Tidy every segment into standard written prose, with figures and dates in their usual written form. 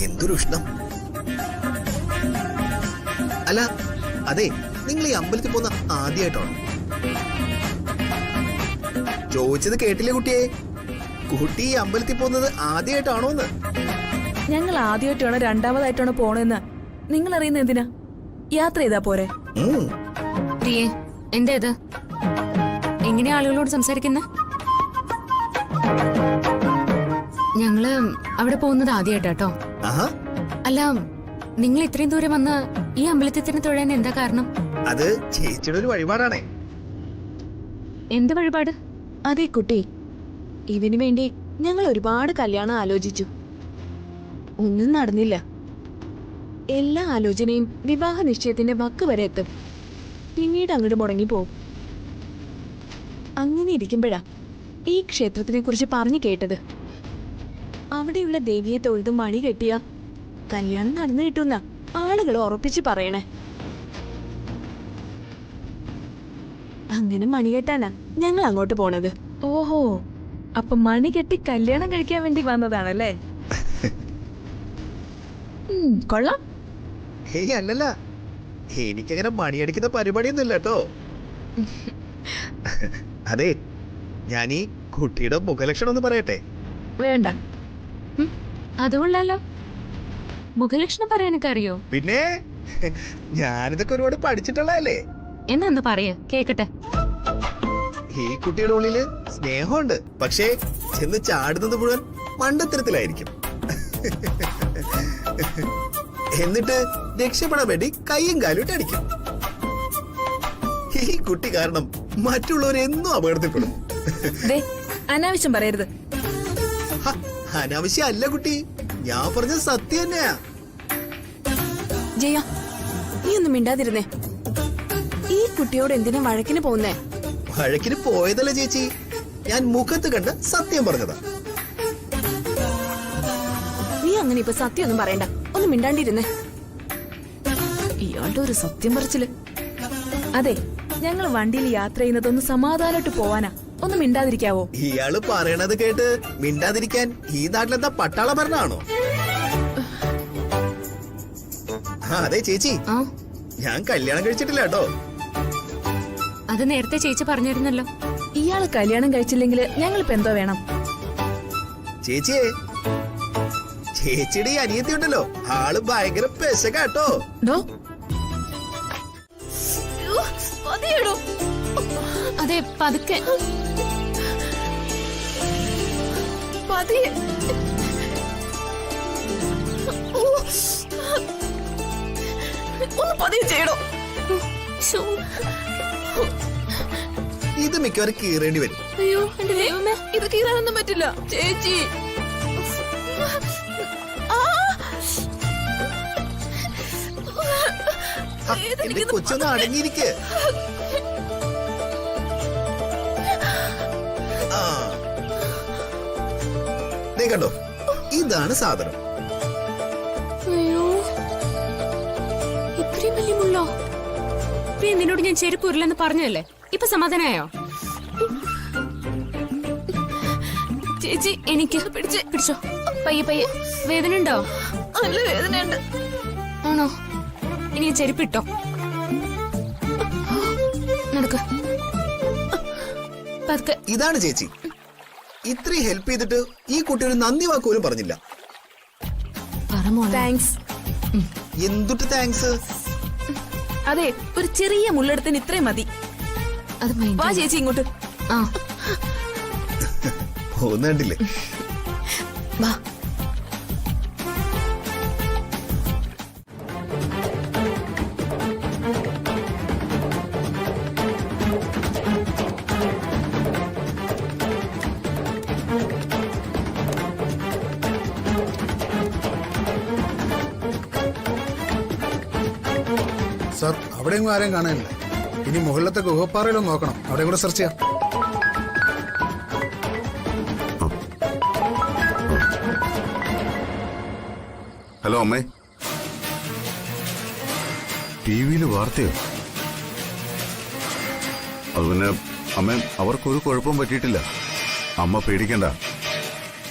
എന്തൊരു ഉഷ്ണം. അല്ല അതെ, നിങ്ങൾ ഈ അമ്പലത്തിൽ പോകുന്ന ആദ്യമായിട്ടാണോ? ചോദിച്ചത് കേട്ടില്ലേ കുട്ടിയെ? കുട്ടി ഈ അമ്പലത്തിൽ പോകുന്നത് ആദ്യമായിട്ടാണോന്ന്? ഞങ്ങൾ ആദ്യമായിട്ടാണോ രണ്ടാമതായിട്ടാണോ പോണെന്ന് നിങ്ങൾ അറിയുന്ന എന്തിനാ? യാത്ര ചെയ്താ പോരെ. എന്താ ഇത്? എങ്ങനെയാ ആളുകളോട് സംസാരിക്കുന്ന? ഞങ്ങള് അവിടെ പോകുന്നത് ആദ്യമായിട്ടോ. അല്ല, നിങ്ങൾ ഇത്രയും ദൂരം വന്ന് ഈ അമ്പലത്തിൽ തന്നെ തൊഴാൻ എന്താ കാരണം? അത് ചേച്ചിയുടെ ഒരു വഴിപാടാണേ. എന്ത് വഴിപാട്? അതെ കുട്ടി, ഇതിനു വേണ്ടി ഞങ്ങൾ ഒരുപാട് കല്യാണം ആലോചിച്ചു. ഒന്നും നടന്നില്ല. എല്ലാ ആലോചനയും വിവാഹ നിശ്ചയത്തിന്റെ വക്ക് വരെ എത്തും, പിന്നീട് അങ്ങോട്ട് മുടങ്ങിപ്പോവും. അങ്ങനെ ഇരിക്കുമ്പോഴാ ഈ ക്ഷേത്രത്തിനെ കുറിച്ച് പറഞ്ഞു കേട്ടത്. അവിടെയുള്ള ദേവിയെ തൊഴുത് മണി കെട്ടിയ കല്യാണം നടന്നു കിട്ടുന്ന ആളുകൾ ഉറപ്പിച്ച് പറയണേ. അങ്ങനെ മണി കെട്ടാനാ ഞങ്ങൾ അങ്ങോട്ട് പോണത്. ഓഹോ, അപ്പൊ മണി കെട്ടി കല്യാണം കഴിക്കാൻ വേണ്ടി വന്നതാണല്ലേ? കൊള്ളാം. ഹേയ് അല്ലല്ല, എനിക്കങ്ങനെ മണിയടിക്കുന്ന പരിപാടിയൊന്നും ഇല്ല കേട്ടോ. അതെ, ഞാൻ ഈ കുട്ടിയുടെ മുഖലക്ഷണം ഒന്ന് പറയട്ടെ? വേണ്ട. അതുകൊള്ളാലോ, മുഖലക്ഷണം പറയാനൊക്കെ അറിയോ? പിന്നെ ഞാനിതൊക്കെ ഒരുപാട് പഠിച്ചിട്ടുള്ളതല്ലേ. എന്നാ പറയാ കേക്കട്ടെ. ഈ കുട്ടിയുടെ ഉള്ളില് സ്നേഹമുണ്ട്, പക്ഷേ ചെന്ന് ചാടുന്നത് മുഴുവൻ മണ്ടത്തരത്തിലായിരിക്കും. എന്നിട്ട് രക്ഷപ്പെടാൻ വേണ്ടി കൈയും കാലും ഇട്ട് അടിക്കും. ഈ കുട്ടി കാരണം മറ്റുള്ളവരെന്നും അപകടത്തിൽപ്പെടും. അനാവശ്യം പറയരുത്. അനാവശ്യം അല്ല കുട്ടി, ഞാൻ പറഞ്ഞ സത്യം തന്നെയാ. ജയ, നീ ഒന്നും മിണ്ടാതിരുന്നേ. ഈ കുട്ടിയോട് എന്തിനാ വഴക്കിന് പോകുന്നേ? വഴക്കിന് പോയതല്ല ചേച്ചി, ഞാൻ മുഖത്ത് കണ്ട് സത്യം പറഞ്ഞതാ. നീ അങ്ങനെ ഇപ്പൊ സത്യം ഒന്നും പറയണ്ട, ഒന്നും മിണ്ടാണ്ടിരുന്നേ. ഇയാളുടെ ഒരു സത്യം പറച്ചില്. അതെ, ഞങ്ങൾ വണ്ടിയിൽ യാത്ര ചെയ്യുന്നതൊന്ന് സമാധാനമായിട്ട് പോവാനാ. ഒന്ന് മിണ്ടാതിരിക്കാവോ? ഇയാള് പറയണത് കേട്ട് മിണ്ടാതിരിക്കാൻ ഈ നാട്ടിലെന്താ പട്ടാള ഭരണമാണോ? അതെ ചേച്ചി, ഞാൻ കല്യാണം കഴിച്ചിട്ടില്ല കേട്ടോ. അത് നേരത്തെ ചേച്ചി പറഞ്ഞിരുന്നല്ലോ. ഇയാള് കല്യാണം കഴിച്ചില്ലെങ്കിൽ ഞങ്ങളിപ്പോ എന്തോ വേണം? ചേച്ചിയെ, ചേച്ചിയുടെ ഈ അനിയത്തി ഉണ്ടല്ലോ, ആള് ഭയങ്കര പെശകാട്ടോ. അതെ, പതുക്കെ. ഇത് മിക്കവാറും കീറേണ്ടി വരും. അയ്യോ എന്റെ ദൈവമേ, ഇത് കീറാനൊന്നും പറ്റില്ല ചേച്ചി. എന്റെ കൊച്ചൊന്ന് അടങ്ങിയിരിക്ക്. കണ്ടോ, ഇതാണ് സാധനം. അയ്യോ, ഇത്രയും വലിയ മുള്ളോ? നിന്നോട് ഞാൻ ചെരുപ്പ് ഉരുളെന്ന് പറഞ്ഞല്ലേ, ഇപ്പൊ സമാധാനായോ? ചേച്ചി, എനിക്ക് പിടിച്ചോ. പയ്യെ പയ്യെ. വേദന ഉണ്ടോ? നല്ല വേദനയുണ്ട്. ആണോ? ഇനി ചെരുപ്പിട്ടോ. നടക്ക്. പതുക്കെ. ഇതാണ് ചേച്ചി, ഇത്രയും ഹെൽപ്പ് ചെയ്തിട്ട് ഈ കുട്ടി ഒരു നന്ദി വാക്കുപോലും പറഞ്ഞില്ല. താങ്ക്സ്. എന്തുട്ട് താങ്ക്സ്? അതെ, ഒരു ചെറിയ മുള്ളെടുത്തിന് ഇത്രയും മതി. വാ ചേച്ചി ഇങ്ങോട്ട്. പോകുന്നുണ്ടില്ലേ? വാ. സാർ, അവിടെയെങ്കിലും ആരെയും കാണാനില്ല. ഇനി മുകളിലത്തെ ഗുഹപ്പാറയിലൊന്ന് നോക്കണം, അവിടെ കൂടെ സെർച്ച് ചെയ്യാം. ഹലോ അമ്മേ, ടിവിയിൽ വാർത്തയോ? അത് പിന്നെ അമ്മേ, അവർക്കൊരു കുഴപ്പവും പറ്റിയിട്ടില്ല. അമ്മ പേടിക്കണ്ട,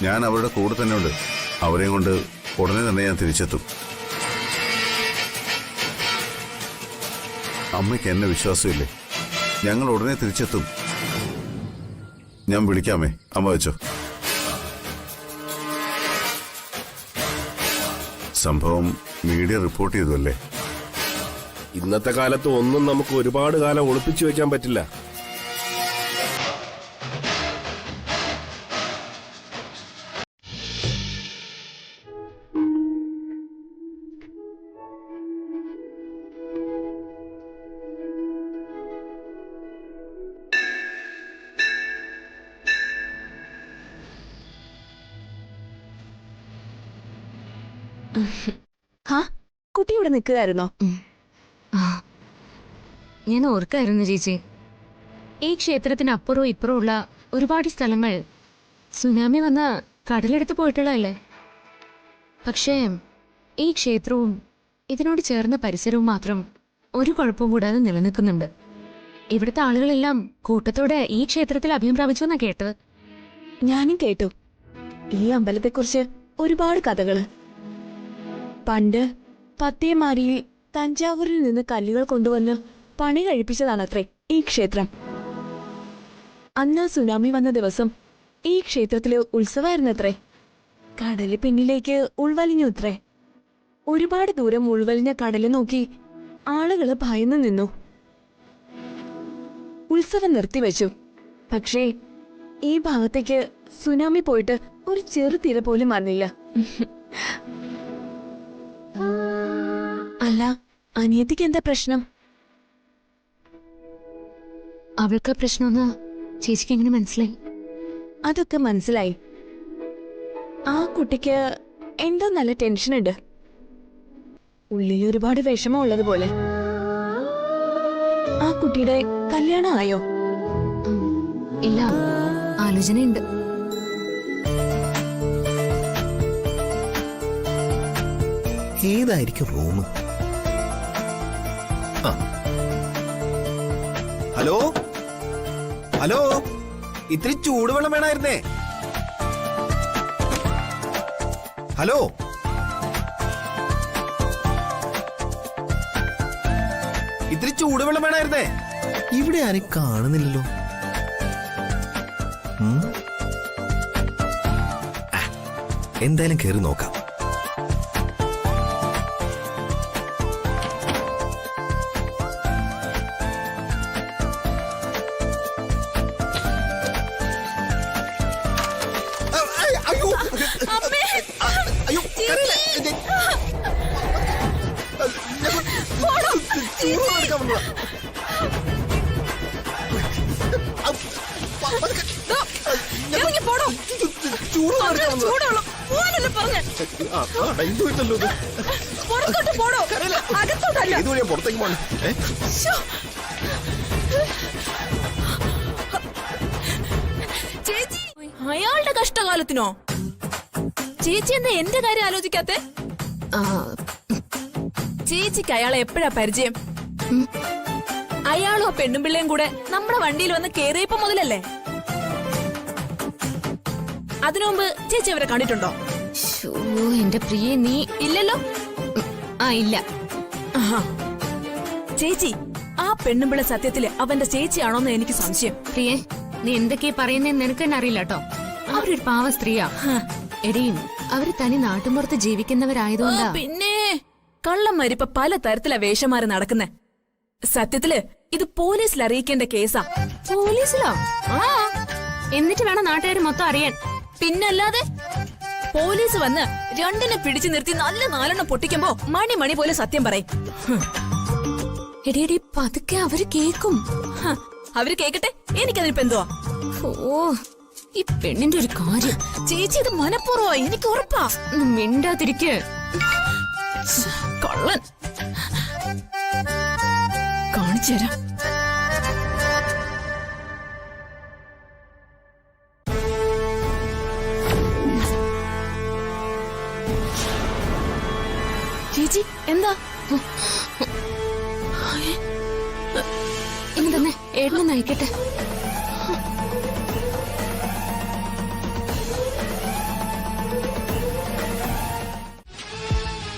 ഞാൻ അവരുടെ കൂടെ തന്നെ ഉണ്ട്. അവരെയും കൊണ്ട് ഉടനെ തന്നെ ഞാൻ തിരിച്ചെത്തും. അമ്മയ്ക്ക് എന്നെ വിശ്വാസമില്ലേ? ഞങ്ങൾ ഉടനെ തിരിച്ചെത്തും. ഞാൻ വിളിക്കാമേ, അമ്മ വെച്ചോ. സംഭവം മീഡിയ റിപ്പോർട്ട് ചെയ്തു അല്ലേ? ഇന്നത്തെ കാലത്ത് ഒന്നും നമുക്ക് ഒരുപാട് കാലം ഒളിപ്പിച്ചു വെക്കാൻ പറ്റില്ല. ഹാ, കുട്ടി ഇവിടെ നിൽക്കുകയായിരുന്നോ? ഞാൻ ഓർക്കായിരുന്നു ചേച്ചി, ഈ ക്ഷേത്രത്തിന് അപ്പുറവും ഇപ്പുറവും ഉള്ള ഒരുപാട് സ്ഥലങ്ങൾ സുനാമി വന്ന കടലെടുത്ത് പോയിട്ടുള്ളതല്ലേ. പക്ഷേ ഈ ക്ഷേത്രവും ഇതിനോട് ചേർന്ന പരിസരവും മാത്രം ഒരു കുഴപ്പവും കൂടാതെ നിലനിൽക്കുന്നുണ്ട്. ഇവിടുത്തെ ആളുകളെല്ലാം കൂട്ടത്തോടെ ഈ ക്ഷേത്രത്തിൽ അഭയം പ്രാപിച്ചു എന്നാ കേട്ടത്. ഞാനും കേട്ടു ഈ അമ്പലത്തെക്കുറിച്ച് ഒരുപാട് കഥകള്. പണ്ട് പത്തേമാരിയിൽ തഞ്ചാവൂരിൽ നിന്ന് കല്ലുകൾ കൊണ്ടുവന്ന് പണി കഴിപ്പിച്ചതാണത്രേ ഈ ക്ഷേത്രം. അന്ന് സുനാമി വന്ന ദിവസം ഈ ക്ഷേത്രത്തിലെ ഉത്സവമായിരുന്നത്രേ. കടല് പിന്നിലേക്ക് ഉൾവലിഞ്ഞുത്രേ. ഒരുപാട് ദൂരം ഉൾവലിഞ്ഞ കടല് നോക്കി ആളുകള് ഭയന്നു നിന്നു. ഉത്സവം നിർത്തിവെച്ചു. പക്ഷേ ഈ ഭാഗത്തേക്ക് സുനാമി പോയിട്ട് ഒരു ചെറുതിര പോലും വന്നില്ല. അല്ല, അനിയത്തിക്ക് എന്താ പ്രശ്നം? അവൾക്ക് പ്രശ്നമൊന്ന് ചേച്ചിക്ക് എങ്ങനെ മനസ്സിലായി? അതൊക്കെ മനസ്സിലായി. ആ കുട്ടിക്ക് എന്തോ നല്ല ടെൻഷൻ ഉണ്ട്. ഉള്ളിൽ ഒരുപാട് വിഷമം ഉള്ളതുപോലെ. ആ കുട്ടിയുടെ കല്യാണം ആയോ? ഇല്ല, ആലോചനയുണ്ട്. ഏതായിരിക്കും റൂം? ഹലോ ഹലോ, ഇത്തിരി ചൂടുവെള്ളം വേണമായിരുന്നേ. ഹലോ, ഇത്തിരി ചൂടുവെള്ളം വേണമായിരുന്നേ. ഇവിടെ ആരും കാണുന്നില്ലല്ലോ. എന്തായാലും കയറി നോക്കാം. പുറത്തേക്ക് പോകണം. ചേച്ചി, അയാളുടെ കഷ്ടകാലത്തിനോ? ചേച്ചി എന്താ എന്റെ കാര്യം ആലോചിക്കാത്തെ? ചേച്ചിക്ക് അയാളെ എപ്പോഴാ പരിചയം? അയാളും ആ പെണ്ണും പിള്ളയും കൂടെ നമ്മുടെ വണ്ടിയിൽ വന്ന് കേറിയപ്പോ മുതലല്ലേ? അതിനു മുമ്പ് ചേച്ചി അവരെ കണ്ടിട്ടുണ്ടോ? എന്റെ പ്രിയ, നീ ഇല്ലല്ലോ. ഇല്ല. ചേച്ചി, ആ പെണ്ണുമ്പിള്ള സത്യത്തില് അവന്റെ ചേച്ചിയാണോന്ന് എനിക്ക് സംശയം. പ്രിയേ, നീ എന്തൊക്കെയാ പറയുന്നതെന്ന് നിനക്ക് തന്നെ അറിയില്ല കേട്ടോ. അവരൊരു പാവ സ്ത്രീയാ. എടിയും അവര് തനി നാട്ടുമ്പുറത്ത് ജീവിക്കുന്നവരായതുകൊണ്ടാ. പിന്നെ കള്ളന്മാരിപ്പ പല തരത്തിലാ വേഷമാറി നടക്കുന്നേ. സത്യത്തില് ഇത് പോലീസിൽ അറിയിക്കേണ്ട കേസാ. പോലീസിലോ? എന്നിട്ട് വേണം നാട്ടുകാർ മൊത്തം അറിയാൻ. പിന്നല്ലാതെ പോലീസ് വന്ന് രണ്ടിനെ പിടിച്ചു നിർത്തി നല്ല നാലെണ്ണം പൊട്ടിക്കുമ്പോ മണി പോലെ സത്യം പറയും. എടിയടി, പതുക്കെ അവര് കേക്കും. അവര് കേക്കട്ടെ, എനിക്കതിനിപ്പോ എന്തുവാ? ഈ പെണ്ണിന്റെ ഒരു കാര്യം. ചേച്ചി ഇത് മനഃപൂർവ്വ, എനിക്ക് ഉറപ്പാ. മിണ്ടാതിരിക്ക്. കള്ളൻ. കാണിച്ചു തരാം. ചേച്ചി എന്താ? ഇനി തന്നെ ഏട്ടനെ നയിക്കട്ടെ.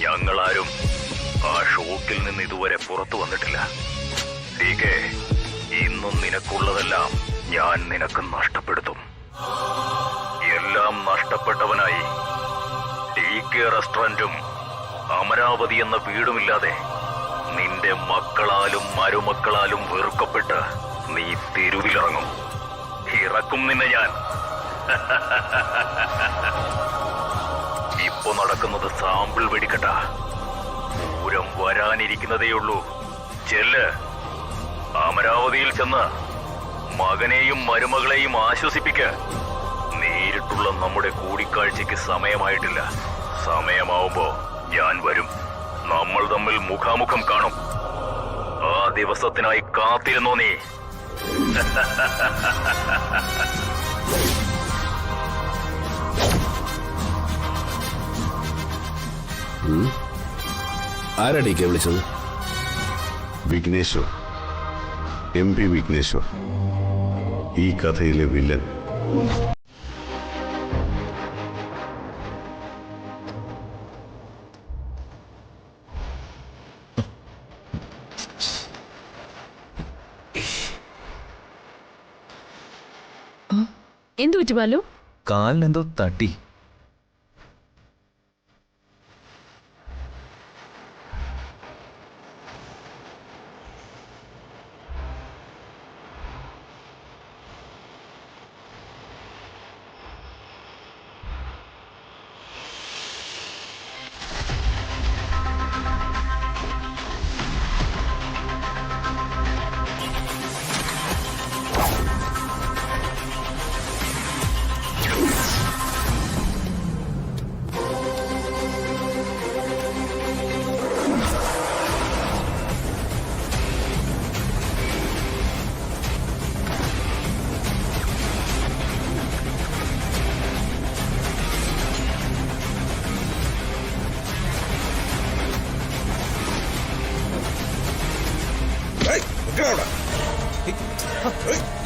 ഞങ്ങളാരും ആ ഷോക്കിൽ നിന്ന് ഇതുവരെ പുറത്തു വന്നിട്ടില്ല. ഡീകെ, ഇന്നും നിനക്കുള്ളതെല്ലാം ഞാൻ നിനക്ക് നഷ്ടപ്പെടുത്തും. എല്ലാം നഷ്ടപ്പെട്ടവനായി ഡീകെ റെസ്റ്റോറന്റും അമരാവതി എന്ന വീടുമില്ലാതെ നിന്റെ മക്കളാലും മരുമക്കളാലും വെറുക്കപ്പെട്ട് നീ തെരുവിലിറങ്ങും. ഇറക്കും നിന്നെ ഞാൻ. ഇപ്പൊ നടക്കുന്നത് സാമ്പിൾ വെടിക്കട്ട. പൂരം വരാനിരിക്കുന്നതേയുള്ളൂ. ചെല്ല്, അമരാവതിയിൽ ചെന്ന് മകനെയും മരുമകളെയും ആശ്വസിപ്പിക്ക. നേരിട്ടുള്ള നമ്മുടെ കൂടിക്കാഴ്ചയ്ക്ക് സമയമായിട്ടില്ല. സമയമാവുമ്പോ ഞാൻ വരും. നമ്മൾ തമ്മിൽ മുഖാമുഖം കാണും. ആ ദിവസത്തിനായി കാത്തിരുന്നോ നീ? ആരാ ഡി കെ വിളിച്ചത്? വിഘ്നേശ്വർ, MP വിഘ്നേശ്വർ, ഈ കഥയിലെ വില്ലൻ. എന്തു പറ്റി ബാലു? കാലിനെന്തോ തട്ടി.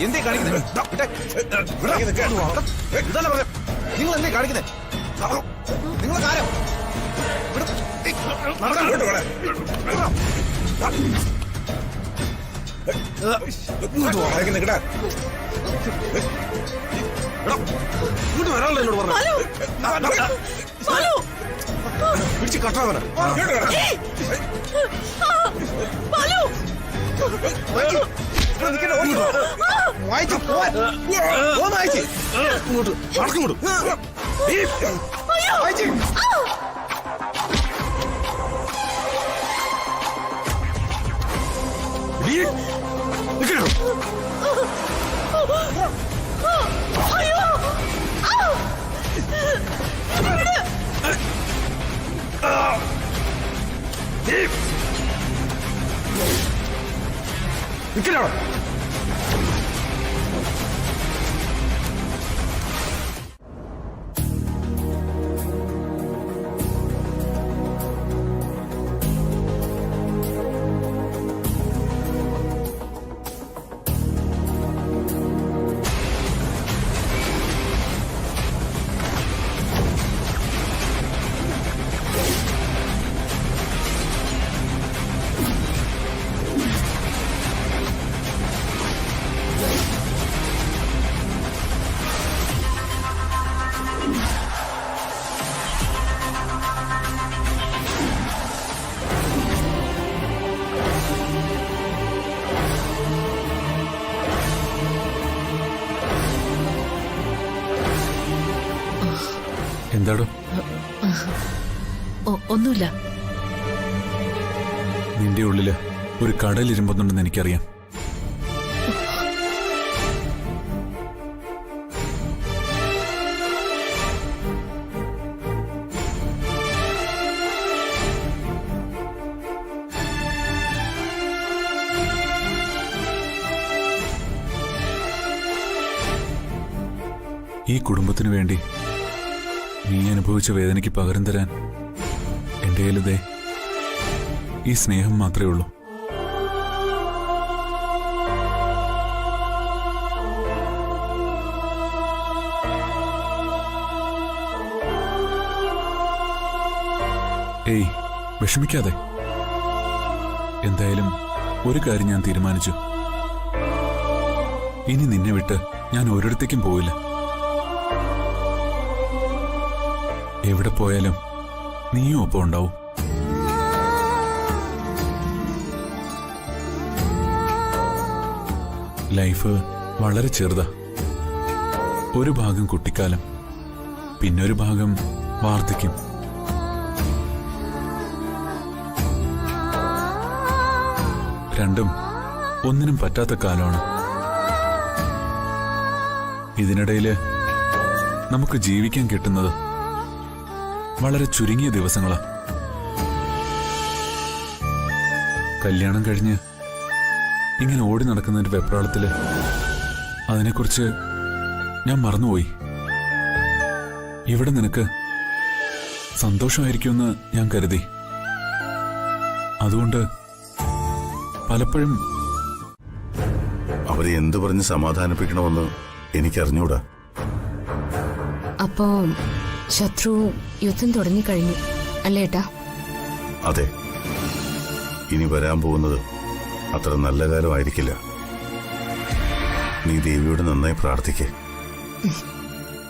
എന്തേ കാണിക്കുന്നത്? നിങ്ങൾ എന്തേ കാണിക്കുന്നത്? നിങ്ങളെ കാര്യം ഇങ്ങോട്ട് വരാനുള്ള എന്നോട് പറഞ്ഞു. പിടിച്ച് കട്ടാവന വായിച്ചു വായിച്ച് ഇങ്ങോട്ട് നടക്കും വായിച്ച് നിൽക്കണോ? എന്താടോ? ഒന്നുമില്ല. നിന്റെ ഉള്ളില് ഒരു കടലിരുമ്പുന്നുണ്ടെന്ന് എനിക്കറിയാം. ഈ കുടുംബത്തിനു വേണ്ടി നീ അനുഭവിച്ച വേദനയ്ക്ക് പകരം തരാൻ എൻ്റെ കയ്യിലിതേ ഈ സ്നേഹം മാത്രമേ ഉള്ളൂ. ഏയ്, വിഷമിക്കാതെ. എന്തായാലും ഒരു കാര്യം ഞാൻ തീരുമാനിച്ചു. ഇനി നിന്നെ വിട്ട് ഞാൻ ഒരിടത്തേക്കും പോവില്ല. എവിടെ പോയാലും നീയും ഒപ്പം ഉണ്ടാവും. ലൈഫ് വളരെ ചെറുതാ. ഒരു ഭാഗം കുട്ടിക്കാലം, പിന്നൊരു ഭാഗം വാർദ്ധക്യം. രണ്ടും ഒന്നിനും പറ്റാത്ത കാലമാണ്. ഇതിനിടയില് നമുക്ക് ജീവിക്കാൻ കിട്ടുന്നത് വളരെ ചുരുങ്ങിയ ദിവസങ്ങളാ. കല്യാണം കഴിഞ്ഞ് ഇങ്ങനെ ഓടി നടക്കുന്നതിന്റെ വെപ്രാളത്തില് അതിനെക്കുറിച്ച് ഞാൻ മറന്നുപോയി. ഇവിടെ നിനക്ക് സന്തോഷമായിരിക്കുമെന്ന് ഞാൻ കരുതി. അതുകൊണ്ട് പലപ്പോഴും അവരെ എന്തു പറഞ്ഞ് സമാധാനിപ്പിക്കണമെന്ന് എനിക്കറിഞ്ഞൂടാ. അപ്പോ ശത്രു യുദ്ധം തുടങ്ങിക്കഴിഞ്ഞു അല്ലേ ഏട്ടാ? അതെ, ഇനി വരാൻ പോകുന്നത് അത്ര നല്ല കാലമായിരിക്കില്ല. നീ ദേവിയോട് നന്നായി പ്രാർത്ഥിക്കേ.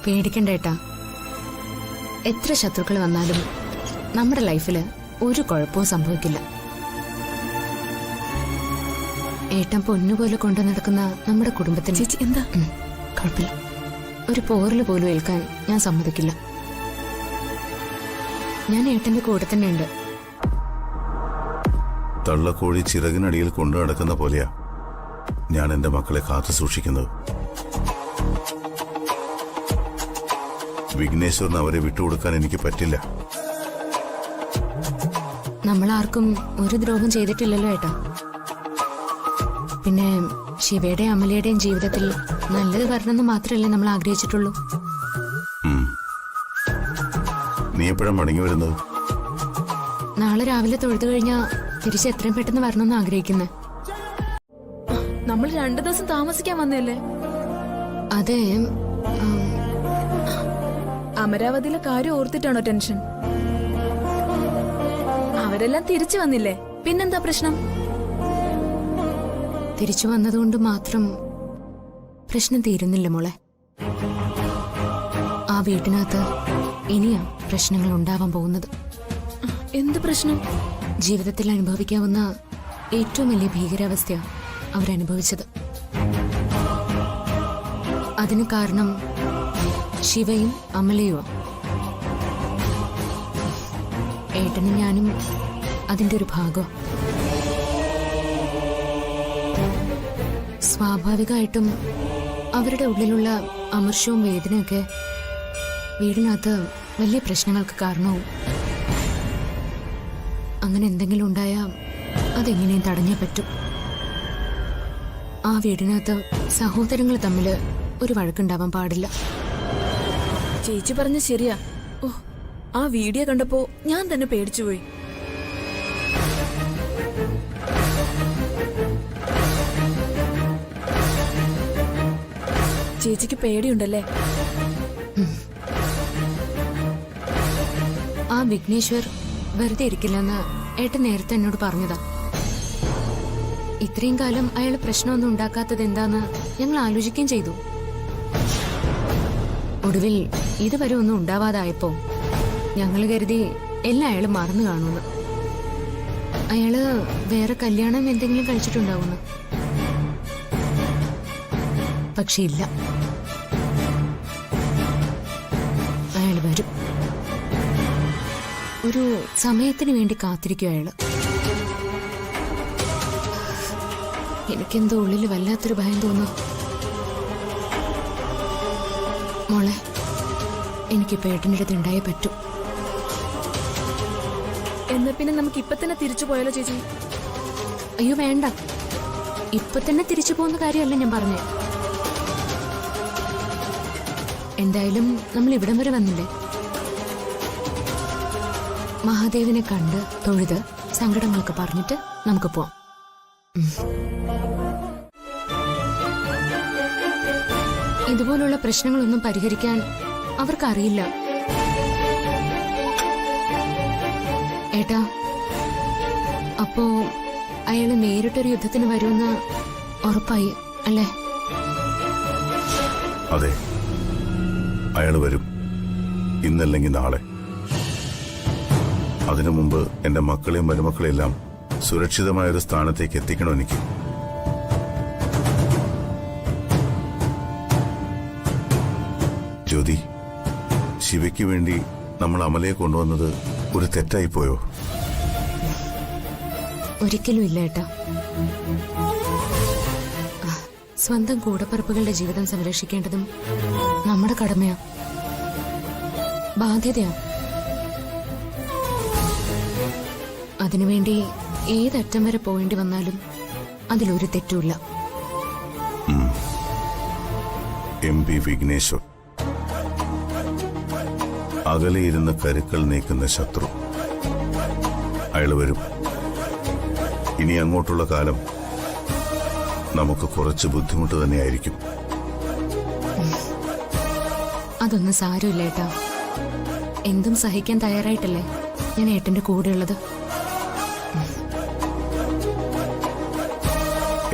പേടിക്കണ്ട ഏട്ടാ. എത്ര ശത്രുക്കൾ വന്നാലും നമ്മുടെ ലൈഫില് ഒരു കുഴപ്പവും സംഭവിക്കില്ല. ഏട്ടൻ പൊന്നുപോലെ കൊണ്ടു നടക്കുന്ന നമ്മുടെ കുടുംബത്തിന് ചേച്ചി എന്താ? കുഴപ്പമില്ല. ഒരു പോറില് പോലും ഏൽക്കാൻ ഞാൻ സമ്മതിക്കില്ല. ഞാൻ ഏട്ടന്റെ കൂടെ തന്നെ ഉണ്ട്. തള്ളക്കോഴി ചിറകിനടിയിൽ കൊണ്ടു നടക്കുന്ന പോലെയാ ഞാൻ എന്റെ മക്കളെ കാത്തു സൂക്ഷിക്കുന്നത്. വിഘ്നേശ്വരന് അവരെ വിട്ടുകൊടുക്കാൻ എനിക്ക് പറ്റില്ല. നമ്മളാർക്കും ഒരു ദ്രോഹം ചെയ്തിട്ടില്ലല്ലോ ഏട്ടാ. പിന്നെ ശിവയുടെയും അമലയുടെയും ജീവിതത്തിൽ നല്ലത് വരണമെന്ന് മാത്രമല്ലേ നമ്മൾ ആഗ്രഹിച്ചിട്ടുള്ളൂ. നീ എപ്പോഴാണ് മടങ്ങി വരുന്നത്? നാളെ രാവിലെ തൊഴുതു കഴിഞ്ഞാൽ തിരിച്ച് എത്രയും പെട്ടെന്ന് വരണമെന്ന് ആഗ്രഹിക്കുന്നത്. നമ്മൾ 2 ദിവസം താമസിക്കാൻ വന്നല്ലേ? അതെ. അമരാവതിയിലെ കാര്യം ഓർത്തിട്ടാണോ ടെൻഷൻ? അവരെല്ലാം തിരിച്ചു വന്നില്ലേ, പിന്നെന്താ പ്രശ്നം? തിരിച്ചു വന്നതുകൊണ്ട് മാത്രം പ്രശ്നം തീരുന്നില്ല മോളെ. ആ വീട്ടിനകത്ത് ഇനിയാ പ്രശ്നങ്ങൾ ഉണ്ടാവാൻ പോകുന്നത്. എന്ത് പ്രശ്നം? ജീവിതത്തിൽ അനുഭവിക്കാവുന്ന ഏറ്റവും വലിയ ഭീകരാവസ്ഥയാണ് അവരനുഭവിച്ചത്. അതിന് കാരണം ശിവയും അമലയുമാണ്. ഏട്ടനും ഞാനും അതിന്റെ ഒരു ഭാഗം. സ്വാഭാവികമായിട്ടും അവരുടെ ഉള്ളിലുള്ള അമർഷവും വേദനയൊക്കെ വീടിനകത്ത് വലിയ പ്രശ്നങ്ങൾക്ക് കാരണവും. അങ്ങനെ എന്തെങ്കിലും ഉണ്ടായാൽ അതെങ്ങനെയും തടഞ്ഞേ പറ്റും. ആ വീടിനകത്ത് സഹോദരങ്ങൾ തമ്മിൽ ഒരു വഴക്കുണ്ടാവാൻ പാടില്ല. ചേച്ചി പറഞ്ഞ ശരിയാ. ഓ, ആ വീഡിയോ കണ്ടപ്പോ ഞാൻ തന്നെ പേടിച്ചുപോയി. ചേച്ചിക്ക് പേടിയുണ്ടല്ലേ? ആ വിഘ്നേശ്വർ വെറുതെ ഇരിക്കില്ലെന്ന് ഏട്ടൻ നേരത്തെ എന്നോട് പറഞ്ഞതാ. ഇത്രയും കാലം അയാൾ പ്രശ്നമൊന്നും ഉണ്ടാക്കാത്തത് എന്താന്ന് ഞങ്ങൾ ആലോചിക്കുകയും ചെയ്തു. ഒടുവിൽ ഇതുവരെ ഒന്നും ഉണ്ടാവാതായപ്പോ ഞങ്ങൾ കരുതി എല്ലാം അയാൾ മറന്നു കാണുന്നു. അയാള് വേറെ കല്യാണം എന്തെങ്കിലും കഴിച്ചിട്ടുണ്ടാവുന്നു. പക്ഷെ ഇല്ല, അയാൾ വരും. ഒരു സമയത്തിന് വേണ്ടി കാത്തിരിക്കും അയാള്. എനിക്കെന്തോ ഉള്ളിൽ വല്ലാത്തൊരു ഭയം തോന്നുന്നു. മോളെ, എനിക്കിപ്പോ ഏട്ടൻ്റെ അടുത്ത് ഉണ്ടായേ പറ്റൂ. എന്നാ പിന്നെ നമുക്ക് ഇപ്പൊ തന്നെ തിരിച്ചു പോയാലോ ചേച്ചി? അയ്യോ വേണ്ട, ഇപ്പൊ തന്നെ തിരിച്ചു പോകുന്ന കാര്യമല്ല ഞാൻ പറഞ്ഞേ. എന്തായാലും നമ്മൾ ഇവിടം വരെ വന്നില്ലേ. മഹാദേവനെ കണ്ട് തൊഴുത് സങ്കടങ്ങളൊക്കെ പറഞ്ഞിട്ട് നമുക്ക് പോവാം. ഇതുപോലുള്ള പ്രശ്നങ്ങളൊന്നും പരിഹരിക്കാൻ അവർക്കറിയില്ല. ഏട്ടാ, അപ്പോ അയാള് നേരിട്ടൊരു യുദ്ധത്തിന് വരുമെന്ന് ഉറപ്പായി അല്ലേ? അതെ, അയാൾ വരും, ഇന്നല്ലെങ്കിൽ നാളെ. അതിനു മുമ്പ് എന്റെ മക്കളെയും മരുമക്കളെല്ലാം സുരക്ഷിതമായൊരു സ്ഥാനത്തേക്ക് എത്തിക്കണം എനിക്ക്. ജ്യോതി, ശിവയ്ക്ക് വേണ്ടി നമ്മൾ അമലയെ കൊണ്ടുവന്നത് ഒരു തെറ്റായിപ്പോയോ? ഒരിക്കലും ഇല്ല ഏട്ടാ. സ്വന്തം കൂടപ്പിറപ്പുകളുടെ ജീവിതം സംരക്ഷിക്കേണ്ടതും നമ്മുടെ കടമയാ, ബാധ്യതയാ. അതിനുവേണ്ടി ഏതറ്റം വരെ പോകേണ്ടി വന്നാലും അതിലൊരു തെറ്റുമില്ല. MP വിഘ്നേശ്വർ, അകലെയിരുന്ന് കരുക്കൾ നീക്കുന്ന ശത്രു. അയാൾ വരും. ഇനി അങ്ങോട്ടുള്ള കാലം നമുക്ക് കുറച്ച് ബുദ്ധിമുട്ട് തന്നെയായിരിക്കും. അതൊന്നും സാരമില്ല ഏട്ടാ. എന്തും സഹിക്കാൻ തയ്യാറായിട്ടല്ലേ ഞാൻ ഏട്ടന്റെ കൂടെയുള്ളത്.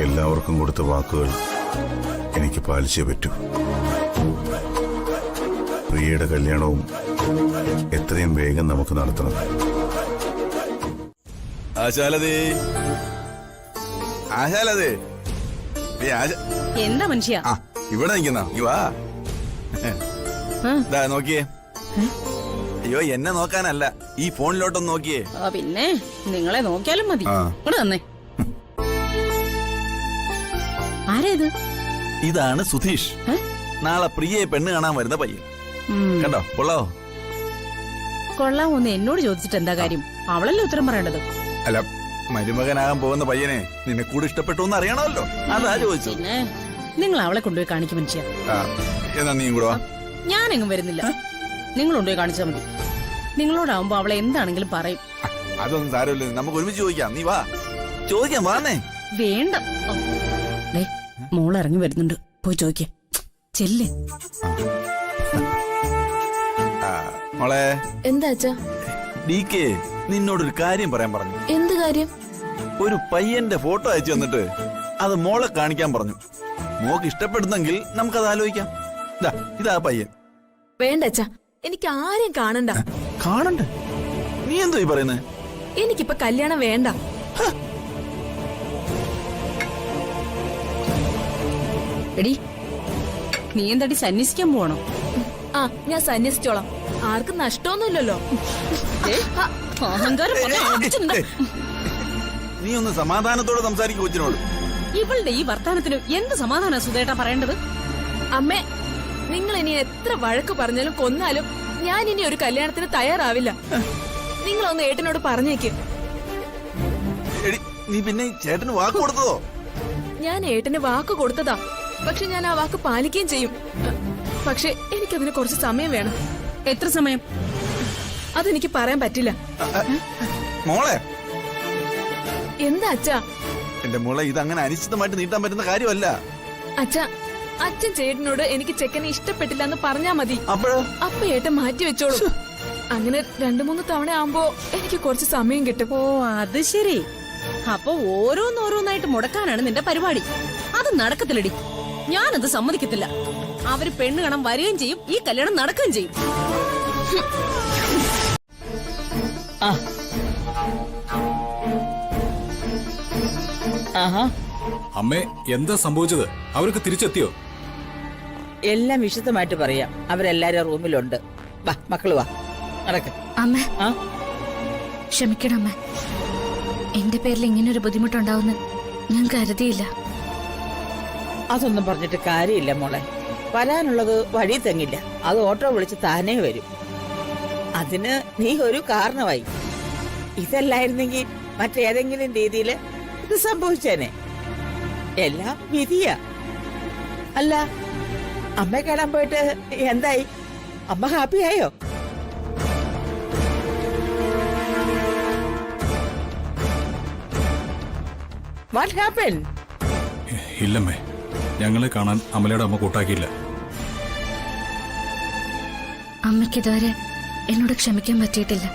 എല്ലാവർക്കും കൊടുത്ത വാക്കുകൾ എനിക്ക് പാലിച്ചേ പറ്റൂ. പ്രിയയുടെ കല്യാണവും എത്രയും വേഗം നമുക്ക് നടത്തണം. ആശാലതേ, ആശാലതേ, എന്താ മനുഷ്യ? ആ ഇവിടെ നിൽക്കുന്ന വാ. നോക്കിയേ. അയ്യോ, എന്നെ നോക്കാനല്ല, ഈ ഫോണിലോട്ടൊന്ന് നോക്കിയേ. പിന്നെ നിങ്ങളെ നോക്കിയാലും മതി. ഇവിടെ തന്നെ. ആരാ ഇത്? ഇതാണ് സുധീഷ്. നാളെ പ്രിയയെ പെണ്ണ് കാണാൻ വരുന്ന പയ്യൻ. കണ്ടോ, കൊള്ളാവോ? കൊള്ളാമോന്ന് എന്നോട് ചോദിച്ചിട്ട് എന്താ കാര്യം? അവളല്ലേ ഉത്തരം പറയേണ്ടത്. അല്ല, മരുമകനാകാൻ പോകുന്ന പയ്യനെ നിന്നെ കൂടെ ഇഷ്ടപ്പെട്ടു എന്ന് അറിയണമല്ലോ, അതാ ചോദിച്ചു. പിന്നെ നിങ്ങൾ അവളെ കൊണ്ടുപോയി കാണിക്കും മനുഷ്യ. എന്നാ നീ കൂടെ വാ. ഞാനെങ്ങും വരുന്നില്ല. നിങ്ങൾ കൊണ്ടുപോയി കാണിച്ചാൽ മതി. നിങ്ങളോടാവുമ്പോ അവളെ എന്താണെങ്കിലും പറയും. അതൊന്നും സാരമില്ല, നമുക്ക് ഒരുമിച്ച് ചോദിക്കാം. നീ വാ, ചോദിക്കാം, വാന്നേ. വേണ്ട. മോൾ ഇറങ്ങി വരുന്നുണ്ട്, പോയി ചോദിക്ക. ചെല്ലേ. മോളെ. എന്താ അച്ഛാ? DK നിന്നോടൊരു കാര്യം പറയാൻ പറഞ്ഞു. എന്ത് കാര്യം? ഒരു പയ്യന്റെ ഫോട്ടോ അയച്ചു തന്നിട്ട് അത് മോളെ കാണിക്കാൻ പറഞ്ഞു. മോക്ക് ഇഷ്ടപ്പെടുന്നെങ്കിൽ നമുക്കത് ആലോചിക്കാം. ഇതാ പയ്യൻ. വേണ്ട അച്ഛാ, എനിക്ക് ആരെയും കാണണ്ട. കാണണ്ട? നീ എന്തോ ഈ പറയുന്നേ? എനിക്കിപ്പൊ കല്യാണം വേണ്ട. എടി, നീ എന്താടി സന്യസിക്കാൻ പോണോ? ആ, ഞാൻ സന്യസിച്ചോളാം. ആർക്കും നഷ്ടമൊന്നുമില്ലല്ലോ. അഹങ്കാരം. നീ ഒന്ന് സമാധാനത്തോടെ സംസാരിക്കും കൊച്ചിനോട്. ഇവളുടെ ഈ വർത്താനത്തിന് എന്ത് സമാധാന സുധേട്ടാ പറയേണ്ടത്? അമ്മേ, നിങ്ങൾ ഇനി എത്ര വഴക്ക് പറഞ്ഞാലും കൊന്നാലും ഞാൻ ഇനി ഒരു കല്യാണത്തിന് തയ്യാറാവില്ല. നിങ്ങളൊന്ന് ഏട്ടനോട് പറഞ്ഞേക്ക്. നീ പിന്നെ ചേട്ടന് വാക്ക് കൊടുത്തതോ? ഞാൻ ഏട്ടന് വാക്ക് കൊടുത്തതാ, പക്ഷെ ഞാൻ ആ വാക്ക് പാലിക്കുകയും ചെയ്യും. പക്ഷെ എനിക്കതിന് കുറച്ച് സമയം വേണം. എത്ര സമയം? അതെനിക്ക് പറയാൻ പറ്റില്ല. മോളെ. എന്താ അച്ഛാ? എന്റെ മോളെ, ഇത് അങ്ങനെ അനിശ്ചിതമായിട്ട് നീട്ടാൻ പറ്റുന്ന കാര്യമല്ല. അച്ഛാ, അച്ഛൻ ചേട്ടനോട് എനിക്ക് ചെക്കനെ ഇഷ്ടപ്പെട്ടില്ല എന്ന് പറഞ്ഞാ മതി. അപ്പൊ ഏട്ടൻ മാറ്റി വെച്ചോളൂ. അങ്ങനെ 2-3 തവണ ആവുമ്പോ എനിക്ക് കുറച്ച് സമയം കിട്ടും. ഓ, അത് ശരി. അപ്പൊ ഓരോന്നോരോന്നായിട്ട് മുടക്കാനാണ് നിന്റെ പരിപാടി. അത് നടക്കത്തില്ലടി. ഞാനത് സമ്മതിക്കത്തില്ല. അവര് പെണ്ണ് കാണാൻ വരികയും ചെയ്യും, ഈ കല്യാണം നടക്കുകയും ചെയ്യും. അമ്മേ, എന്താ സംഭവിച്ചത്? അവർക്ക് തിരിച്ചെത്തിയോ? എല്ലാം വിശദമായിട്ട് പറയാം. അവരെല്ലാരും റൂമിലുണ്ട്. വാ മക്കള്, വാ, നടക്ക്. അമ്മ, ക്ഷമിക്കണം അമ്മ. എന്റെ പേരിൽ ഇങ്ങനൊരു ബുദ്ധിമുട്ടുണ്ടാവുന്ന ഞാൻ കരുതിയില്ല. അതൊന്നും പറഞ്ഞിട്ട് കാര്യമില്ല മോളെ. വരാനുള്ളത് വഴി തെങ്ങില്ല. അത് ഓട്ടോ വിളിച്ച് താനേ വരും. അതിന് നീ ഒരു കാരണമായി. ഇതല്ലായിരുന്നെങ്കിൽ മറ്റേതെങ്കിലും രീതിയിൽ ഇത് സംഭവിച്ചേനെ. എല്ലാം വിധിയാ. അല്ല, അമ്മ കാണാൻ പോയിട്ട് എന്തായി? അമ്മ ഹാപ്പിയായോ? What happen? ഇല്ലമ്മേ, ഞങ്ങളെ കാണാൻ അമലയുടെ അമ്മ കൂട്ടാക്കിയില്ല. അമ്മയ്ക്കിതുവരെ എന്നോട് ക്ഷമിക്കാൻ പറ്റിയിട്ടില്ല.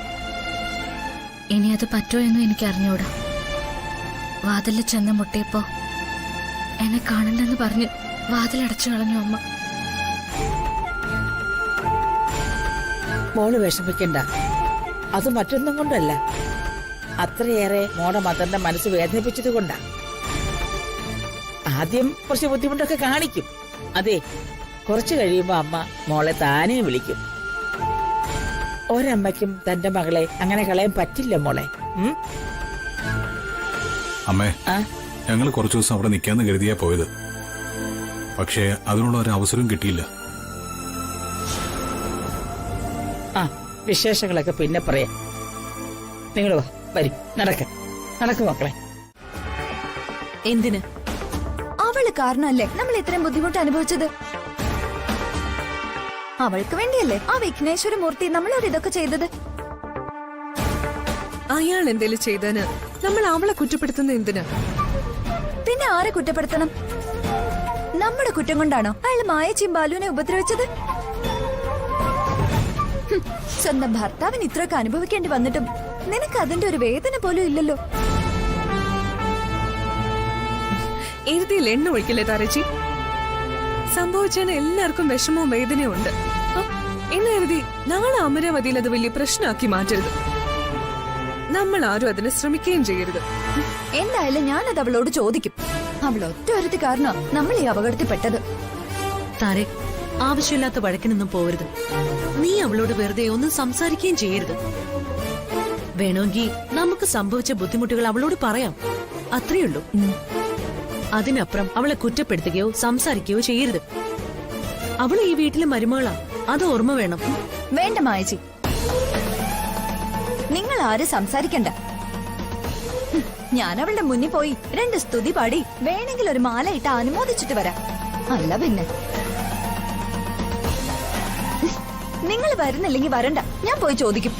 ഇനി അത് പറ്റുമോ എന്നും എനിക്ക് അറിഞ്ഞൂടാ. വാതിലിൽ ചെന്ന് മുട്ടിയപ്പോ എന്നെ കാണണ്ടെന്ന് പറഞ്ഞ് വാതിലടച്ചു കളഞ്ഞു അമ്മ. മോള് വിഷമിക്കണ്ട. അത് മറ്റൊന്നും കൊണ്ടല്ല, അത്രയേറെ മോടെ മദറിന്റെ മനസ്സ് വേദനിപ്പിച്ചത് കൊണ്ടാ. ആദ്യം കുറച്ച് ബുദ്ധിമുട്ടൊക്കെ കാണിക്കും. അതെ, കുറച്ചു കഴിയുമ്പോ അമ്മ മോളെ താനേ വിളിക്കും. ഒരമ്മയ്ക്കും തന്റെ മകളെ അങ്ങനെ കളയാൻ പറ്റില്ല മോളെ. അമ്മേ, ആ? ഞങ്ങൾ കുറച്ചു ദിവസം അവിടെ നിൽക്കാന്ന് കരുതിയാ പോയത്. പക്ഷേ അതിനുള്ള ഒരു അവസരം കിട്ടിയില്ല. ആ, വിശേഷങ്ങളൊക്കെ പിന്നെ പറയാം. നിങ്ങൾ വരും, നടക്ക് മക്കളെ. എന്തിന്? അവള് കാരണല്ലേ നമ്മൾ ഇത്രയും ബുദ്ധിമുട്ട് അനുഭവിച്ചത്. അവൾക്ക് വേണ്ടിയല്ലേ ആ വിഘ്നേശ്വര മൂർത്തി നമ്മളോട് ഇതൊക്കെ ചെയ്തത്. അയാൾ എന്തേലും ചെയ്തതിന് നമ്മൾ അവളെ കുറ്റപ്പെടുത്തുന്ന എന്തിനാ? പിന്നെ ആരെ കുറ്റപ്പെടുത്തണം? നമ്മുടെ കുറ്റം കൊണ്ടാണോ അയാൾ മായച്ചിയും ബാലുവിനെ ഉപദ്രവിച്ചത്? സ്വന്തം ഭർത്താവിന് ഇത്രയൊക്കെ അനുഭവിക്കേണ്ടി വന്നിട്ടും നിനക്ക് അതിന്റെ ഒരു വേദന പോലും ഇല്ലല്ലോ. എഴുതിയിൽ എണ്ണ ഒഴിക്കില്ലേ താരച്ചി? സംഭവിച്ചതിന് എല്ലാവർക്കും വിഷമവും വേദനയും ഉണ്ട്. എന്ന് എഴുതി നാളെ അമരാവതിയിൽ അത് വലിയ പ്രശ്നമാക്കി മാറ്റരുത്. നമ്മൾ ആരും അതിന് ശ്രമിക്കുകയും ചെയ്യരുത്. എന്തായാലും ഞാനത് അവളോട് ചോദിക്കും. അവൾ ഒറ്റ ഒരുത്തി കാരണം നമ്മൾ ഈ അപകടത്തിൽപ്പെട്ടത്. താരെ, ആവശ്യമില്ലാത്ത വഴക്കിനൊന്നും പോവരുത്. നീ അവളോട് വെറുതെ ഒന്നും സംസാരിക്കുകയും ചെയ്യരുത്. വേണമെങ്കിൽ നമുക്ക് സംഭവിച്ച ബുദ്ധിമുട്ടുകൾ അവളോട് പറയാം, അത്രയുള്ളൂ. അതിനപ്പുറം അവളെ കുറ്റപ്പെടുത്തുകയോ സംസാരിക്കുകയോ ചെയ്യരുത്. അവൾ ഈ വീട്ടിലെ മരുമകളാ, അത് ഓർമ്മ വേണം. വേണ്ട മായച്ചി, നിങ്ങൾ ആരും സംസാരിക്കണ്ട. ഞാൻ അവളുടെ മുന്നിൽ പോയി 2 സ്തുതി പാടി വേണമെങ്കിൽ ഒരു മാല ഇട്ട് അനുമോദിച്ചിട്ട് വരാം. അല്ല പിന്നെ നിങ്ങൾ വരുന്നില്ലെങ്കിൽ വരണ്ട, ഞാൻ പോയി ചോദിക്കും.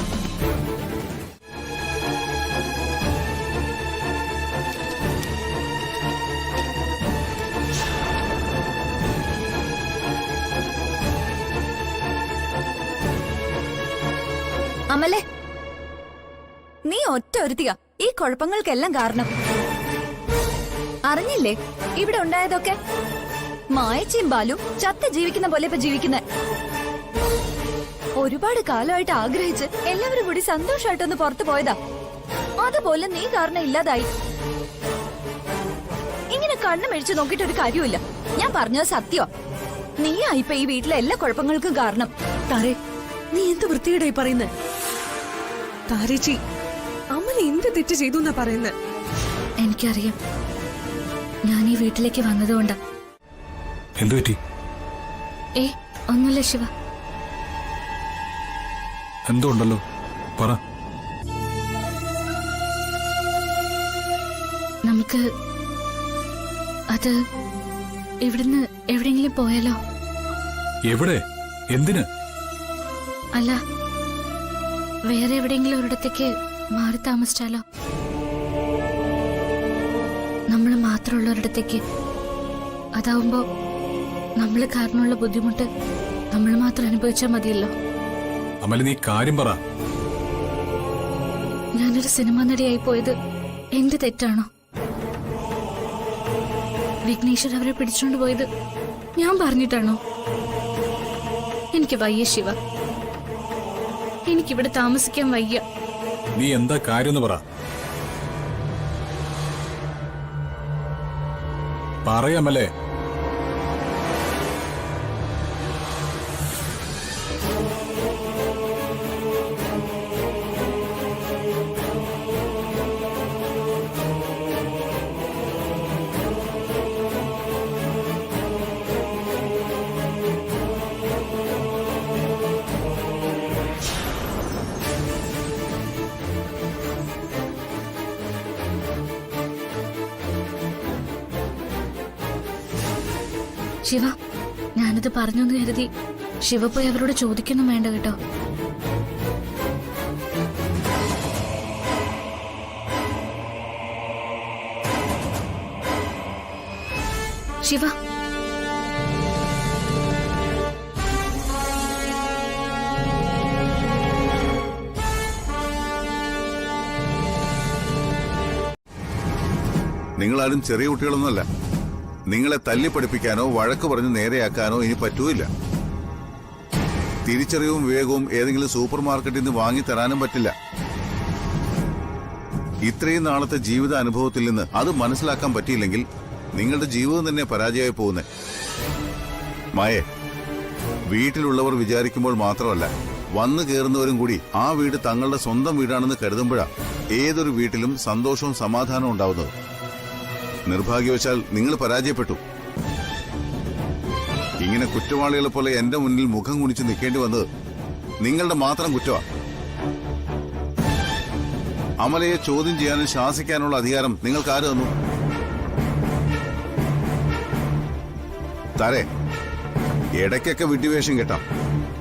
അമലേ, നീ ഒറ്റ ഒരുത്തിയാ ഈ കുഴപ്പങ്ങൾക്കെല്ലാം കാരണം. അറിഞ്ഞില്ലേ ഇവിടെ ഉണ്ടായതൊക്കെ? മായച്ചിയും ബാലും ചത്ത ജീവിക്കുന്ന പോലെ ഇപ്പൊ ജീവിക്കുന്ന. ഒരുപാട് കാലമായിട്ട് ആഗ്രഹിച്ച് എല്ലാവരും കൂടി സന്തോഷമായിട്ടൊന്ന് പുറത്തു പോയതാ. അതുപോലെ നീ കാരണം ഇല്ലാതായി. ഇങ്ങനെ കണ്ണു മെഴിച്ചു നോക്കിയിട്ട് ഒരു കാര്യമില്ല. ഞാൻ പറഞ്ഞത് സത്യമാ. നീയാ ഇപ്പൊ ഈ വീട്ടിലെ എല്ലാ കുഴപ്പങ്ങൾക്കും കാരണം. താരെ, നീ എന്ത് വൃത്തികേടായി പറയുന്നേ? താരേച്ചി, അമ്മ എന്ത് തെറ്റ് ചെയ്തു എന്നാ പറയുന്നത്? എനിക്കറിയാം, ഞാൻ ഈ വീട്ടിലേക്ക് വന്നതുകൊണ്ടാ. എന്തു പറ്റി? ഒന്നുമില്ല ശിവ. എന്തോ ഉണ്ടല്ലോ, പറ. നമുക്ക് അത് ഇവിടുന്ന് എവിടെയെങ്കിലും പോയാലോ? എവിടെ? എന്തിന്? അല്ല, വേറെ എവിടെയെങ്കിലും ഒരിടത്തേക്ക് മാറി താമസിച്ചാലോ? നമ്മൾ മാത്രമുള്ള ഒരിടത്തേക്ക്. അതാവുമ്പോ നമ്മൾ കാരണമുള്ള ബുദ്ധിമുട്ട് നമ്മൾ മാത്രം അനുഭവിച്ചാൽ മതിയല്ലോ. അമല, നീ കാര്യം പറ. ഞാനൊരു സിനിമ നടിയായി പോയത് എന്റെ തെറ്റാണോ? വിഘ്നേശ്വർ അവരെ പിടിച്ചോണ്ട് പോയത് ഞാൻ പറഞ്ഞിട്ടാണോ? എനിക്ക് വയ്യ ശിവ, എനിക്കിവിടെ താമസിക്കാൻ വയ്യ. നീ എന്താ കാര്യം പറ. പറയാമല്ലേ? ശിവ, ഞാനത് പറഞ്ഞു എന്ന് കരുതി ശിവ പോയി അവരോട് ചോദിക്കൊന്നും വേണ്ട കേട്ടോ. ശിവ, നിങ്ങളാരും ചെറിയ കുട്ടികളൊന്നുമല്ല. നിങ്ങളെ തല്ലി പഠിപ്പിക്കാനോ വഴക്ക് പറഞ്ഞ് നേരെയാക്കാനോ ഇനി പറ്റൂല. തിരിച്ചറിവും വിവേകവും ഏതെങ്കിലും സൂപ്പർ മാർക്കറ്റിൽ നിന്ന് വാങ്ങിത്തരാനും പറ്റില്ല. ഇത്രയും നാളത്തെ ജീവിത അനുഭവത്തിൽ നിന്ന് അത് മനസ്സിലാക്കാൻ പറ്റിയില്ലെങ്കിൽ നിങ്ങളുടെ ജീവിതം തന്നെ പരാജയമായി പോകുന്നേ. മായേ, വീട്ടിലുള്ളവർ വിചാരിക്കുമ്പോൾ മാത്രമല്ല, വന്നു കയറുന്നവരും കൂടി ആ വീട് തങ്ങളുടെ സ്വന്തം വീടാണെന്ന് കരുതുമ്പോഴാണ് ഏതൊരു വീട്ടിലും സന്തോഷവും സമാധാനവും ഉണ്ടാവുന്നത്. നിർഭാഗ്യവശാൽ നിങ്ങൾ പരാജയപ്പെട്ടു. ഇങ്ങനെ കുറ്റവാളികളെ പോലെ എന്റെ മുന്നിൽ മുഖം കുനിച്ച് നിൽക്കേണ്ടി വന്നത് നിങ്ങളുടെ മാത്രം കുറ്റമാണ്. അമലയെ ചോദ്യം ചെയ്യാനും ശാസിക്കാനുള്ള അധികാരം നിങ്ങൾക്ക് ആര് തന്നു? താരേ, ഇടയ്ക്കൊക്കെ വിഡ്ഢിവേഷം കെട്ടാം,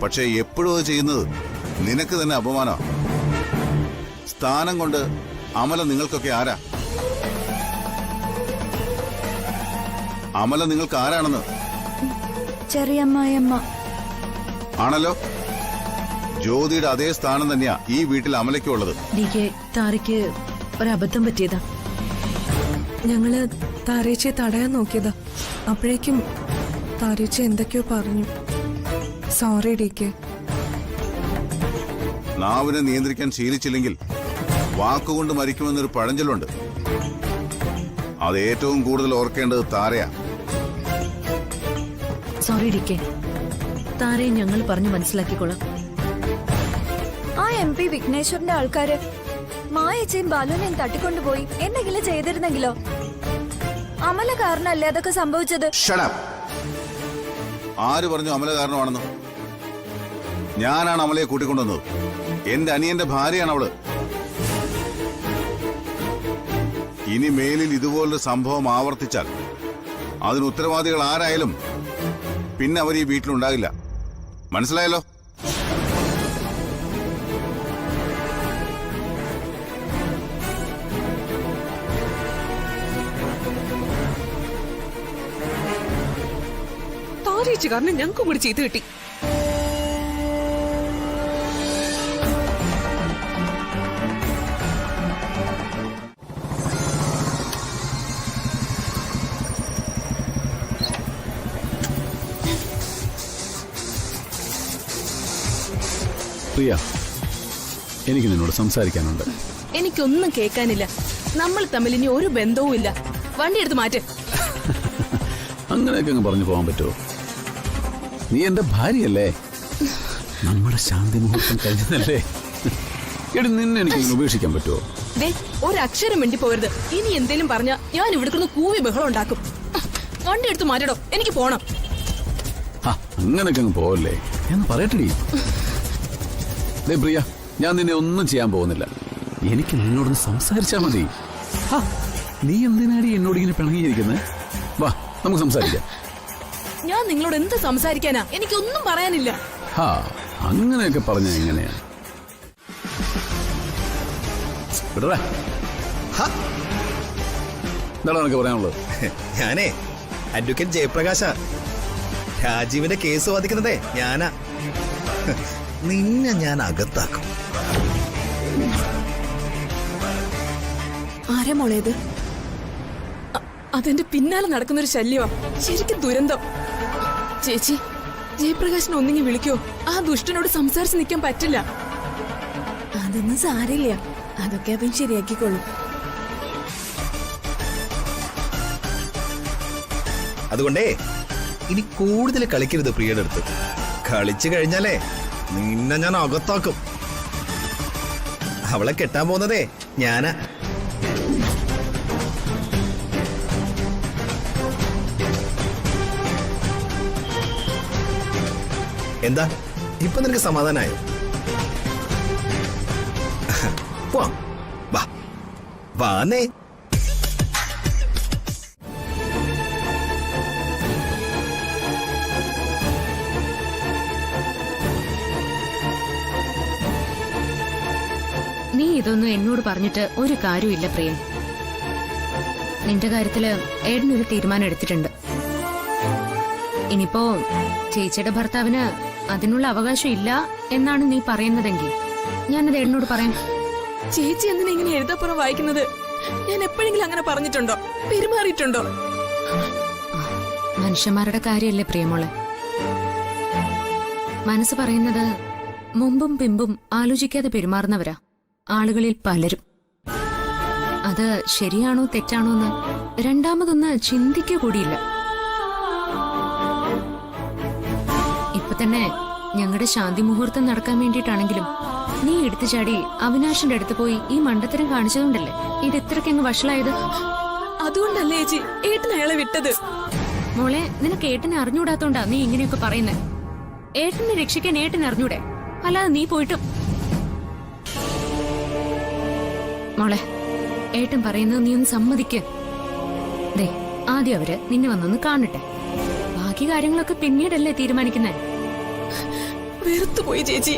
പക്ഷെ എപ്പോഴും അത് ചെയ്യുന്നത് നിനക്ക് തന്നെ അപമാനമാണ്. സ്ഥാനം കൊണ്ട് അമല നിങ്ങൾക്കൊക്കെ ആരാ? അമല നിങ്ങൾക്ക് ആരാണെന്ന്? ചെറിയമ്മായിയമ്മ ആണല്ലോ. ജ്യോതിയുടെ അതേ സ്ഥാനം തന്നെയാ ഈ വീട്ടിൽ അമലയ്ക്കുള്ളത്. താരയ്ക്ക് ഒരബദ്ധം പറ്റിയതാ. ഞങ്ങള് താരേച്ചയെ തടയാൻ നോക്കിയതാ. അപ്പോഴേക്കും താരേച്ച എന്തൊക്കെയോ പറഞ്ഞു. സോറി ഡിക്ക്. നാവിനെ നിയന്ത്രിക്കാൻ ശീലിച്ചില്ലെങ്കിൽ വാക്കുകൊണ്ട് മരിക്കുമെന്നൊരു പഴഞ്ചൊല്ലുണ്ട്. അത് ഏറ്റവും കൂടുതൽ ഓർക്കേണ്ടത് താരയാ. സോറി ഡിക്കെ, താരയെ ഞങ്ങൾ പറഞ്ഞു മനസ്സിലാക്കിക്കോളാം. ആ MP വിഘ്നേശ്വരന്റെ ആൾക്കാര് മായച്ചയും ബാലുവിനെയും തട്ടിക്കൊണ്ടുപോയി എന്തെങ്കിലും ചെയ്തിരുന്നെങ്കിലോ? അമല കാരണല്ലേ അതൊക്കെ സംഭവിച്ചത്? ആര് പറഞ്ഞു അമല കാരണമാണെന്ന്? ഞാനാണ് അമലയെ കൂട്ടിക്കൊണ്ടുവന്നത്. എന്റെ അനിയന്റെ ഭാര്യയാണ് അവള്. ഇനി മേലിൽ ഇതുപോലൊരു സംഭവം ആവർത്തിച്ചാൽ അതിന് ഉത്തരവാദികൾ ആരായാലും പിന്നെ അവർ ഈ വീട്ടിലുണ്ടാകില്ല. മനസ്സിലായല്ലോ? താരേച്ചി കാരണം ഞങ്ങൾക്കും കൂടി ചെയ്ത് കിട്ടി. പ്രിയ, എനിക്ക് നിന്നോട് സംസാരിക്കാനുണ്ട്. എനിക്കൊന്നും കേൾക്കാനില്ല. നമ്മൾ തമ്മിൽ ഇനി ഒരു ബന്ധവും ഇല്ല. വണ്ടി എടുത്ത് മാറ്റ്. അങ്ങനെയൊക്കെ അങ്ങ് പറഞ്ഞു പോകാൻ പറ്റുമോ? നീ എന്റെ ഭാര്യയല്ലേ? നമ്മുടെ ശാന്തി മുഹൂർത്തം കഴിഞ്ഞതല്ലേ? എടി, നിന്നെ എനിക്ക് ഉപേക്ഷിക്കാൻ പറ്റുമോ? ഒരക്ഷരം വേണ്ടി പോകരുത്. ഇനി എന്തേലും പറഞ്ഞ ഞാൻ ഇവിടുന്ന് കൂവി ബഹളം ഉണ്ടാക്കും. വണ്ടി എടുത്ത് മാറ്റടോ, എനിക്ക് പോണം. അങ്ങനെയൊക്കെ അങ്ങ് പോവല്ലേ എന്ന് പറയട്ടെടി. പ്രിയ, ഞാൻ നിന്നെ ഒന്നും ചെയ്യാൻ പോകുന്നില്ല. എനിക്ക് നിന്നോടൊന്ന് സംസാരിച്ചാ മതി. നീ എന്തിനാടി എന്നോട് ഇങ്ങനെ പിണങ്ങിയിരിക്കുന്നത്? വാ, നമുക്ക് സംസാരിക്കാം. ഞാൻ നിങ്ങളോട് എന്ത് സംസാരിക്കാനാ? എനിക്കൊന്നും പറയാനില്ല. അങ്ങനെയൊക്കെ പറഞ്ഞ എങ്ങനെയാ? എന്താണ് നിനക്ക് പറയാനുള്ളത്? ഞാനേ അഡ്വക്കേറ്റ് ജയപ്രകാശ. രാജീവിന്റെ കേസ് വാദിക്കുന്നതേ ഞാനാ. നിന്നെ ഞാൻ അകത്താക്കും. ആരാ മോളേത്? അതെന്റെ പിന്നാലെ നടക്കുന്നൊരു ശല്യമാ. ശരിക്കും ദുരന്തം. ചേച്ചി, ജയപ്രകാശിനെ ഒന്നെങ്കിൽ വിളിക്കോ? ആ ദുഷ്ടനോട് സംസാരിച്ച് നിൽക്കാൻ പറ്റില്ല. അതൊന്നും സാരില്ല. അതൊക്കെ അവൻ ശരിയാക്കിക്കോളും. അതുകൊണ്ടേ ഇനി കൂടുതൽ കളിക്കരുത് പ്രിയയുടെ അടുത്ത്. കളിച്ചു കഴിഞ്ഞാലേ നിന്നെ ഞാൻ അകത്താക്കും. അവളെ കെട്ടാൻ പോകുന്നതേ ഞാനാ. എന്താ ഇപ്പൊ നിനക്ക് സമാധാനായോ? വാന്നേ. നീ ഇതൊന്നും എന്നോട് പറഞ്ഞിട്ട് ഒരു കാര്യമില്ല പ്രിയ. നിന്റെ കാര്യത്തില് ഏട്ടനൊരു തീരുമാനം എടുത്തിട്ടുണ്ട്. ഇനിയിപ്പോ ചേച്ചിയുടെ ഭർത്താവിന് അതിനുള്ള അവകാശം ഇല്ല എന്നാണ് നീ പറയുന്നതെങ്കിൽ ഞാനത് ഏട്ടനോട് പറയാം. ചേച്ചി എന്തിനാ ഇങ്ങനെ എഴുതപ്പുറം വായിക്കുന്നത്? ഞാൻ എപ്പോഴെങ്കിലും അങ്ങനെ പറഞ്ഞിട്ടുണ്ടോ, പെരുമാറിയിട്ടുണ്ടോ? മനുഷ്യന്മാരുടെ കാര്യമല്ലേ പ്രിയമോളെ. മനസ്സ് പറയുന്നത് മുമ്പും പിമ്പും ആലോചിക്കാതെ പെരുമാറുന്നവരാ ആളുകളിൽ പലരും. അത് ശരിയാണോ തെറ്റാണോ എന്ന് രണ്ടാമതൊന്ന് ചിന്തിക്കുക കൂടിയില്ല. ഇപ്പൊ തന്നെ ഞങ്ങളുടെ ശാന്തി മുഹൂർത്തം നടക്കാൻ വേണ്ടിയിട്ടാണെങ്കിലും നീ എടുത്തു ചാടി അവിനാശിന്റെ അടുത്ത് പോയി ഈ മണ്ടത്തരം കാണിച്ചതുകൊണ്ടല്ലേ ഇത് ഇത്രയ്ക്കങ്ങ് വഷളായത്. അതുകൊണ്ടല്ലേ ചേച്ചി ഏട്ടൻ അയാളെ വിട്ടത്. മോളെ, നിനക്ക് ഏട്ടനെ അറിഞ്ഞൂടാത്തോണ്ടാ നീ ഇങ്ങനെയൊക്കെ പറയുന്നത്. ഏട്ടനെ രക്ഷിക്കാൻ ഏട്ടനെ അറിഞ്ഞൂടെ, അല്ലാതെ നീ പോയിട്ടും. മോളെ, ഏട്ടൻ പറയുന്നത് നീ ഒന്ന് സമ്മതിക്ക്. ദേ, ആദ്യം അവര് നിന്നെ വന്നൊന്ന് കാണട്ടെ. ബാക്കി കാര്യങ്ങളൊക്കെ പിന്നീടല്ലേ തീരുമാനിക്കുന്നേ. വെറുത്തുപോയി ചേച്ചി.